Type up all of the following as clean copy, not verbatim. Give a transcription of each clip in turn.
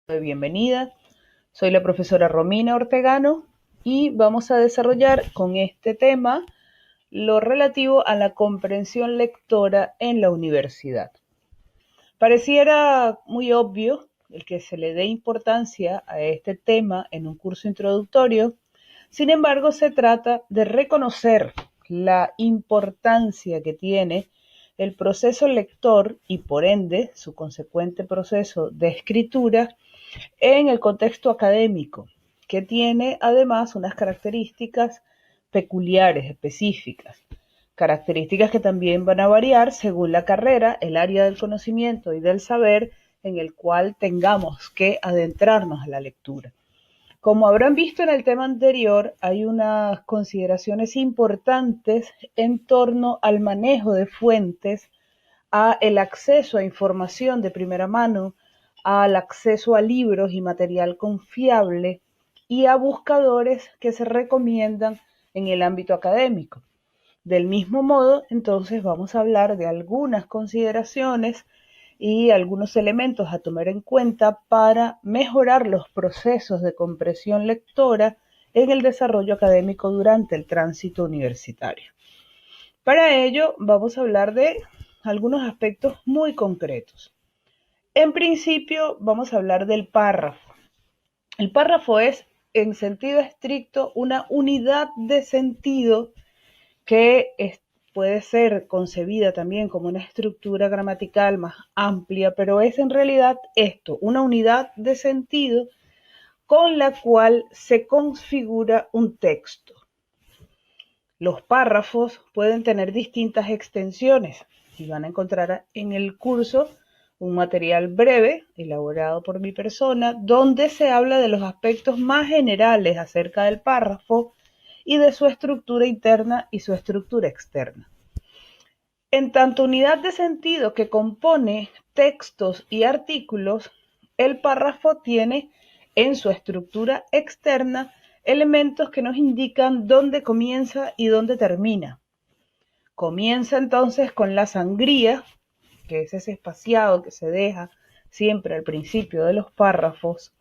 de bienvenida. Soy la profesora Romina Ortegano y vamos a desarrollar con este tema lo relativo a la comprensión lectora en la universidad. Pareciera muy obvio el que se le dé importancia a este tema en un curso introductorio. Sin embargo, se trata de reconocer la importancia que tiene el proceso lector y por ende su consecuente proceso de escritura en el contexto académico, que tiene además unas características peculiares, específicas, características que también van a variar según la carrera, el área del conocimiento y del saber en el cual tengamos que adentrarnos a la lectura. Como habrán visto en el tema anterior, hay unas consideraciones importantes en torno al manejo de fuentes, a el acceso a información de primera mano, al acceso a libros y material confiable y a buscadores que se recomiendan en el ámbito académico. Del mismo modo, entonces vamos a hablar de algunas consideraciones y algunos elementos a tomar en cuenta para mejorar los procesos de comprensión lectora en el desarrollo académico durante el tránsito universitario. Para ello, vamos a hablar de algunos aspectos muy concretos. En principio, vamos a hablar del párrafo. El párrafo es, en sentido estricto, una unidad de sentido que puede ser concebida también como una estructura gramatical más amplia, pero es en realidad esto, una unidad de sentido con la cual se configura un texto. Los párrafos pueden tener distintas extensiones y van a encontrar en el curso un material breve elaborado por mi persona donde se habla de los aspectos más generales acerca del párrafo y de su estructura interna y su estructura externa. En tanto unidad de sentido que compone textos y artículos, el párrafo tiene en su estructura externa elementos que nos indican dónde comienza y dónde termina. Comienza entonces con la sangría, que es ese espaciado que se deja siempre al principio de los párrafos,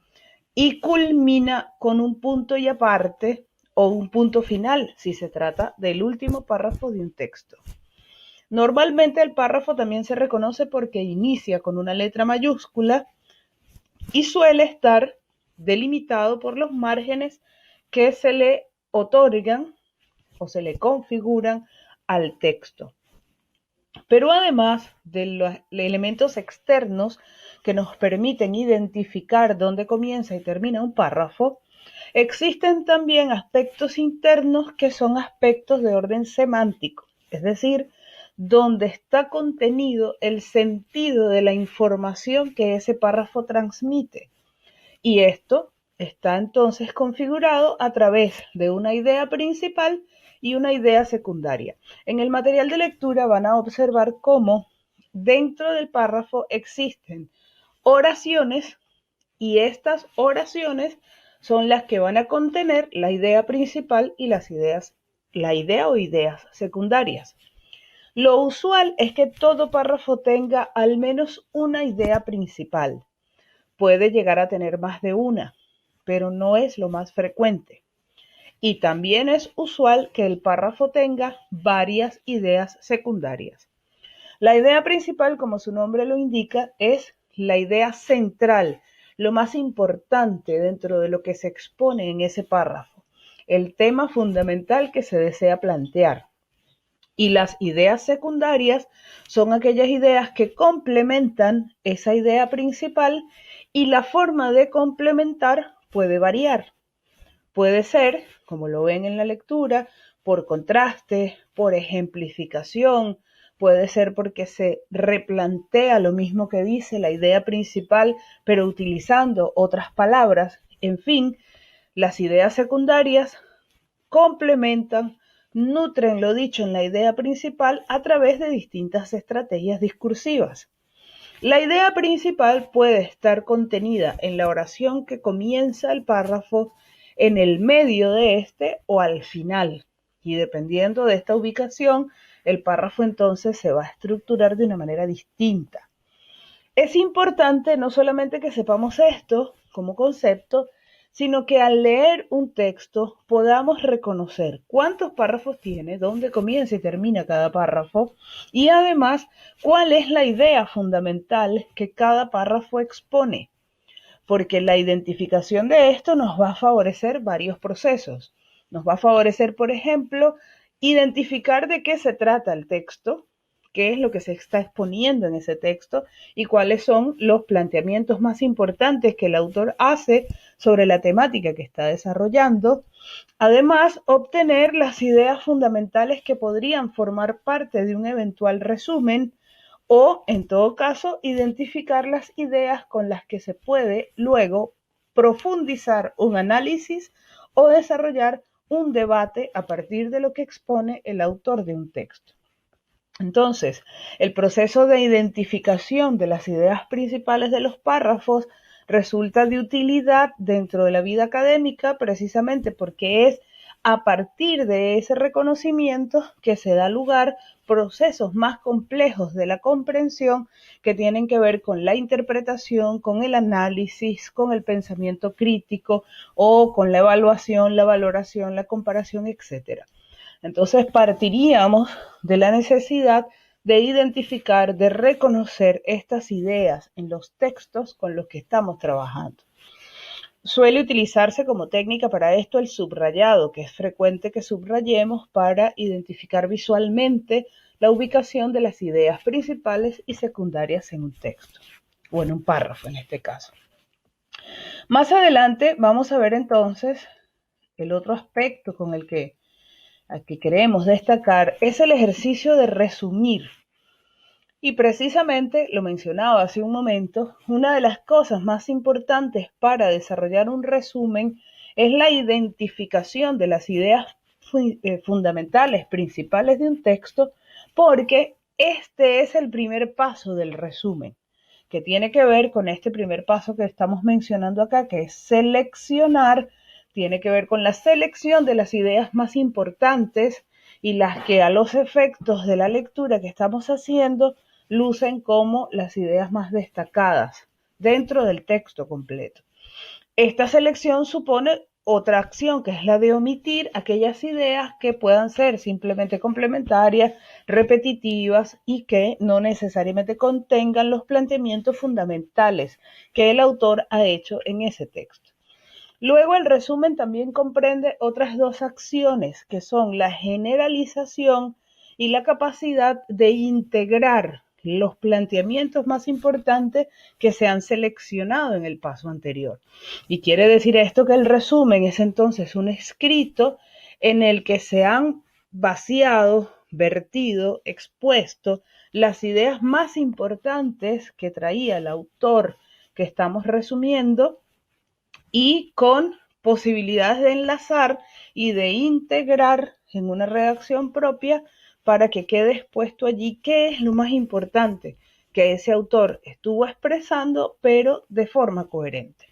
y culmina con un punto y aparte o un punto final, si se trata del último párrafo de un texto. Normalmente el párrafo también se reconoce porque inicia con una letra mayúscula y suele estar delimitado por los márgenes que se le otorgan o se le configuran al texto. Pero además de los elementos externos que nos permiten identificar dónde comienza y termina un párrafo, existen también aspectos internos que son aspectos de orden semántico, es decir, donde está contenido el sentido de la información que ese párrafo transmite. Y esto está entonces configurado a través de una idea principal y una idea secundaria. En el material de lectura van a observar cómo dentro del párrafo existen oraciones y estas oraciones son las que van a contener la idea principal y la idea o ideas secundarias. Lo usual es que todo párrafo tenga al menos una idea principal. Puede llegar a tener más de una, pero no es lo más frecuente. Y también es usual que el párrafo tenga varias ideas secundarias. La idea principal, como su nombre lo indica, es la idea central, lo más importante dentro de lo que se expone en ese párrafo, el tema fundamental que se desea plantear. Y las ideas secundarias son aquellas ideas que complementan esa idea principal y la forma de complementar puede variar. Puede ser, como lo ven en la lectura, por contraste, por ejemplificación, puede ser porque se replantea lo mismo que dice la idea principal, pero utilizando otras palabras. En fin, las ideas secundarias complementan, nutren lo dicho en la idea principal a través de distintas estrategias discursivas. La idea principal puede estar contenida en la oración que comienza el párrafo, en el medio de este o al final. Y dependiendo de esta ubicación, el párrafo entonces se va a estructurar de una manera distinta. Es importante no solamente que sepamos esto, como concepto, sino que al leer un texto podamos reconocer cuántos párrafos tiene, dónde comienza y termina cada párrafo y además cuál es la idea fundamental que cada párrafo expone, porque la identificación de esto nos va a favorecer varios procesos. Nos va a favorecer, por ejemplo, identificar de qué se trata el texto, qué es lo que se está exponiendo en ese texto y cuáles son los planteamientos más importantes que el autor hace sobre la temática que está desarrollando. Además, obtener las ideas fundamentales que podrían formar parte de un eventual resumen o, en todo caso, identificar las ideas con las que se puede luego profundizar un análisis o desarrollar un debate a partir de lo que expone el autor de un texto. Entonces, el proceso de identificación de las ideas principales de los párrafos resulta de utilidad dentro de la vida académica precisamente porque es a partir de ese reconocimiento que se da lugar procesos más complejos de la comprensión que tienen que ver con la interpretación, con el análisis, con el pensamiento crítico o con la evaluación, la valoración, la comparación, etcétera. Entonces partiríamos de la necesidad de identificar, de reconocer estas ideas en los textos con los que estamos trabajando. Suele utilizarse como técnica para esto el subrayado, que es frecuente que subrayemos para identificar visualmente la ubicación de las ideas principales y secundarias en un texto, o en un párrafo en este caso. Más adelante vamos a ver entonces el otro aspecto con el que aquí queremos destacar es el ejercicio de resumir. Y precisamente, lo mencionaba hace un momento, una de las cosas más importantes para desarrollar un resumen es la identificación de las ideas fundamentales, principales de un texto, porque este es el primer paso del resumen, que tiene que ver con este primer paso que estamos mencionando acá, que es seleccionar, tiene que ver con la selección de las ideas más importantes y las que a los efectos de la lectura que estamos haciendo lucen como las ideas más destacadas dentro del texto completo. Esta selección supone otra acción, que es la de omitir aquellas ideas que puedan ser simplemente complementarias, repetitivas y que no necesariamente contengan los planteamientos fundamentales que el autor ha hecho en ese texto. Luego el resumen también comprende otras dos acciones, que son la generalización y la capacidad de integrar los planteamientos más importantes que se han seleccionado en el paso anterior. Y quiere decir esto que el resumen es entonces un escrito en el que se han vaciado, vertido, expuesto las ideas más importantes que traía el autor que estamos resumiendo y con posibilidades de enlazar y de integrar en una redacción propia para que quede expuesto allí qué es lo más importante que ese autor estuvo expresando, pero de forma coherente.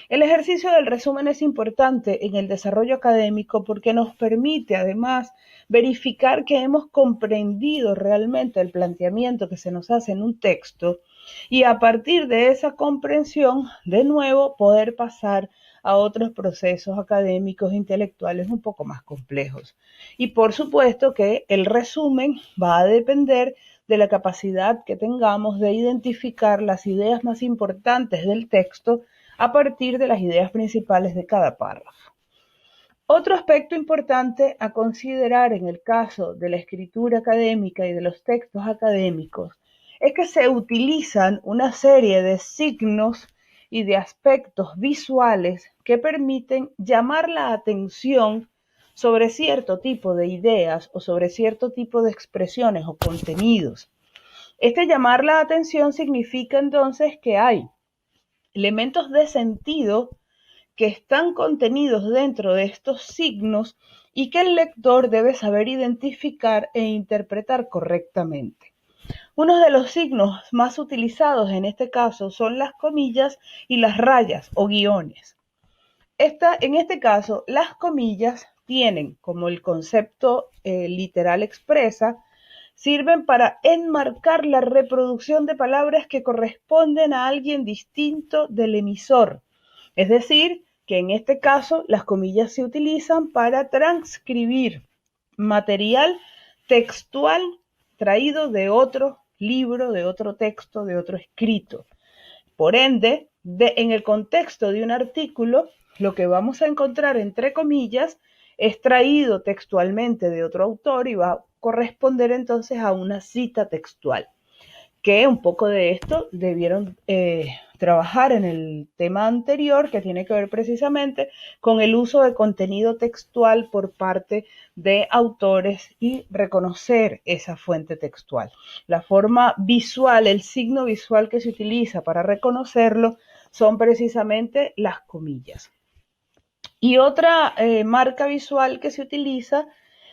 El ejercicio del resumen es importante en el desarrollo académico porque nos permite además verificar que hemos comprendido realmente el planteamiento que se nos hace en un texto y a partir de esa comprensión, de nuevo, poder pasar a otros procesos académicos e intelectuales un poco más complejos. Y por supuesto que el resumen va a depender de la capacidad que tengamos de identificar las ideas más importantes del texto a partir de las ideas principales de cada párrafo. Otro aspecto importante a considerar en el caso de la escritura académica y de los textos académicos es que se utilizan una serie de signos y de aspectos visuales que permiten llamar la atención sobre cierto tipo de ideas o sobre cierto tipo de expresiones o contenidos. Este llamar la atención significa entonces que hay elementos de sentido que están contenidos dentro de estos signos y que el lector debe saber identificar e interpretar correctamente. Uno de los signos más utilizados en este caso son las comillas y las rayas o guiones. En este caso, las comillas tienen, como el concepto literal expresa, sirven para enmarcar la reproducción de palabras que corresponden a alguien distinto del emisor, Es decir, que en este caso las comillas se utilizan para transcribir material textual traído de otro libro, de otro texto, de otro escrito. Por ende, en el contexto de un artículo, lo que vamos a encontrar entre comillas es traído textualmente de otro autor y va a corresponder entonces a una cita textual, que un poco de esto debieron trabajar en el tema anterior, que tiene que ver precisamente con el uso de contenido textual por parte de autores y reconocer esa fuente textual. La forma visual, el signo visual que se utiliza para reconocerlo son precisamente las comillas. Y otra marca visual que se utiliza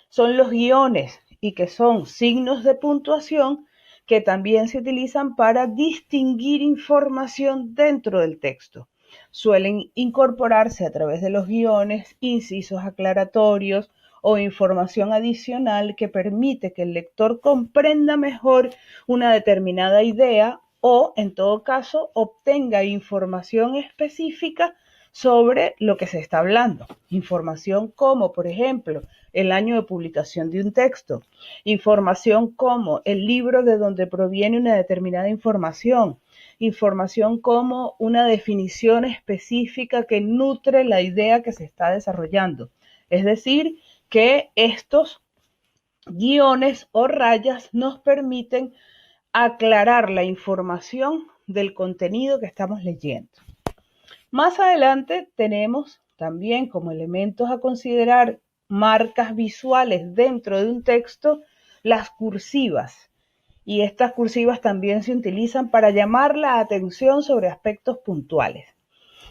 son los guiones y que son signos de puntuación que también se utilizan para distinguir información dentro del texto. Suelen incorporarse a través de los guiones incisos aclaratorios o información adicional que permite que el lector comprenda mejor una determinada idea o, en todo caso, obtenga información específica sobre lo que se está hablando. Información como, por ejemplo, el año de publicación de un texto. Información como el libro de donde proviene una determinada información. Información como una definición específica que nutre la idea que se está desarrollando. Es decir, que estos guiones o rayas nos permiten aclarar la información del contenido que estamos leyendo. Más adelante tenemos también como elementos a considerar marcas visuales dentro de un texto las cursivas. Y estas cursivas también se utilizan para llamar la atención sobre aspectos puntuales.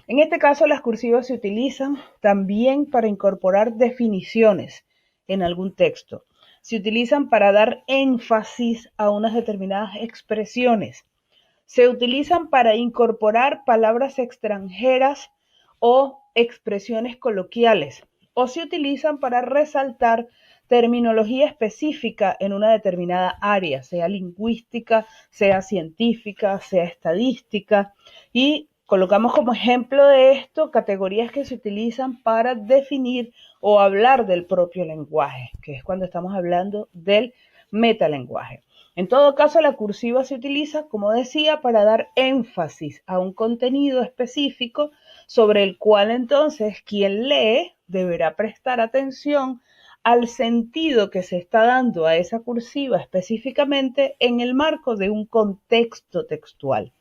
En este caso, las cursivas se utilizan también para incorporar definiciones en algún texto. Se utilizan para dar énfasis a unas determinadas expresiones. Se utilizan para incorporar palabras extranjeras o expresiones coloquiales, o se utilizan para resaltar terminología específica en una determinada área, sea lingüística, sea científica, sea estadística, y colocamos como ejemplo de esto categorías que se utilizan para definir o hablar del propio lenguaje, que es cuando estamos hablando del metalenguaje. En todo caso, la cursiva se utiliza, como decía, para dar énfasis a un contenido específico sobre el cual entonces quien lee deberá prestar atención al sentido que se está dando a esa cursiva específicamente en el marco de un contexto textual.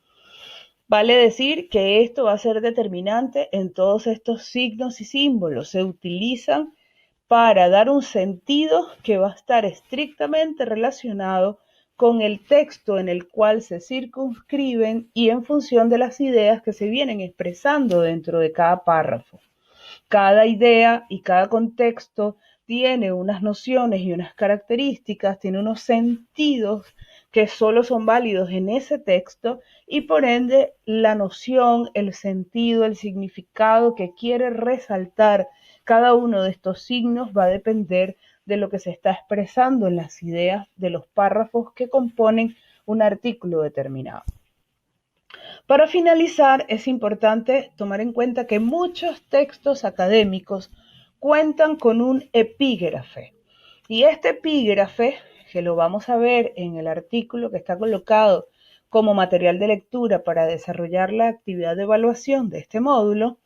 Vale decir que esto va a ser determinante en todos estos signos y símbolos. Se utilizan para dar un sentido que va a estar estrictamente relacionado con el texto en el cual se circunscriben y en función de las ideas que se vienen expresando dentro de cada párrafo. Cada idea y cada contexto tiene unas nociones y unas características, tiene unos sentidos que solo son válidos en ese texto y por ende la noción, el sentido, el significado que quiere resaltar cada uno de estos signos va a depender de lo que se está expresando en las ideas de los párrafos que componen un artículo determinado. Para finalizar, es importante tomar en cuenta que muchos textos académicos cuentan con un epígrafe. Y este epígrafe, que lo vamos a ver en el artículo que está colocado como material de lectura para desarrollar la actividad de evaluación de este módulo,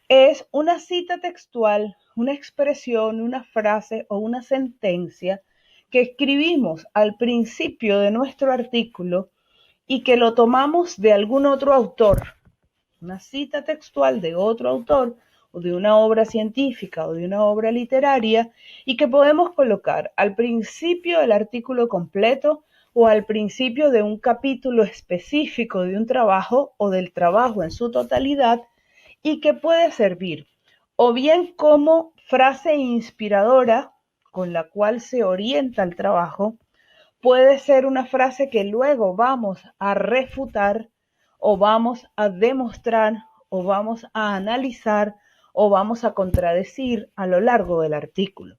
es una cita textual, una expresión, una frase o una sentencia que escribimos al principio de nuestro artículo y que lo tomamos de algún otro autor, una cita textual de otro autor o de una obra científica o de una obra literaria y que podemos colocar al principio del artículo completo o al principio de un capítulo específico de un trabajo o del trabajo en su totalidad y que puede servir o bien como frase inspiradora con la cual se orienta el trabajo, puede ser una frase que luego vamos a refutar o vamos a demostrar o vamos a analizar o vamos a contradecir a lo largo del artículo.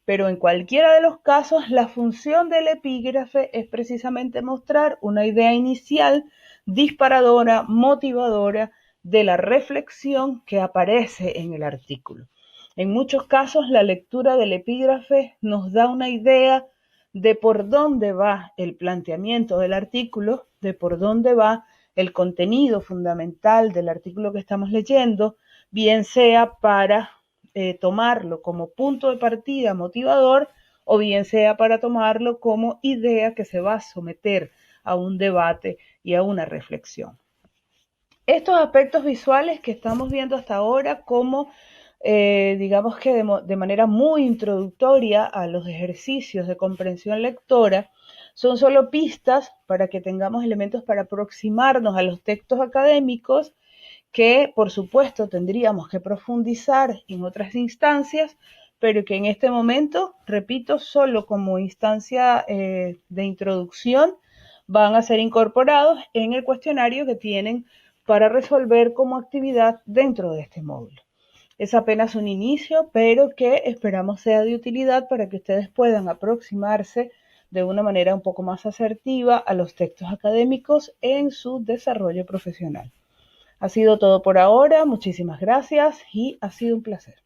Pero en cualquiera de los casos, la función del epígrafe es precisamente mostrar una idea inicial disparadora, motivadora de la reflexión que aparece en el artículo. En muchos casos, la lectura del epígrafe nos da una idea de por dónde va el planteamiento del artículo, de por dónde va el contenido fundamental del artículo que estamos leyendo, bien sea para tomarlo como punto de partida motivador o bien sea para tomarlo como idea que se va a someter a un debate y a una reflexión. Estos aspectos visuales que estamos viendo hasta ahora como digamos que de manera muy introductoria a los ejercicios de comprensión lectora, son solo pistas para que tengamos elementos para aproximarnos a los textos académicos que, por supuesto, tendríamos que profundizar en otras instancias, pero que en este momento, repito, solo como instancia de introducción van a ser incorporados en el cuestionario que tienen para resolver como actividad dentro de este módulo. Es apenas un inicio, pero que esperamos sea de utilidad para que ustedes puedan aproximarse de una manera un poco más asertiva a los textos académicos en su desarrollo profesional. Ha sido todo por ahora, muchísimas gracias y ha sido un placer.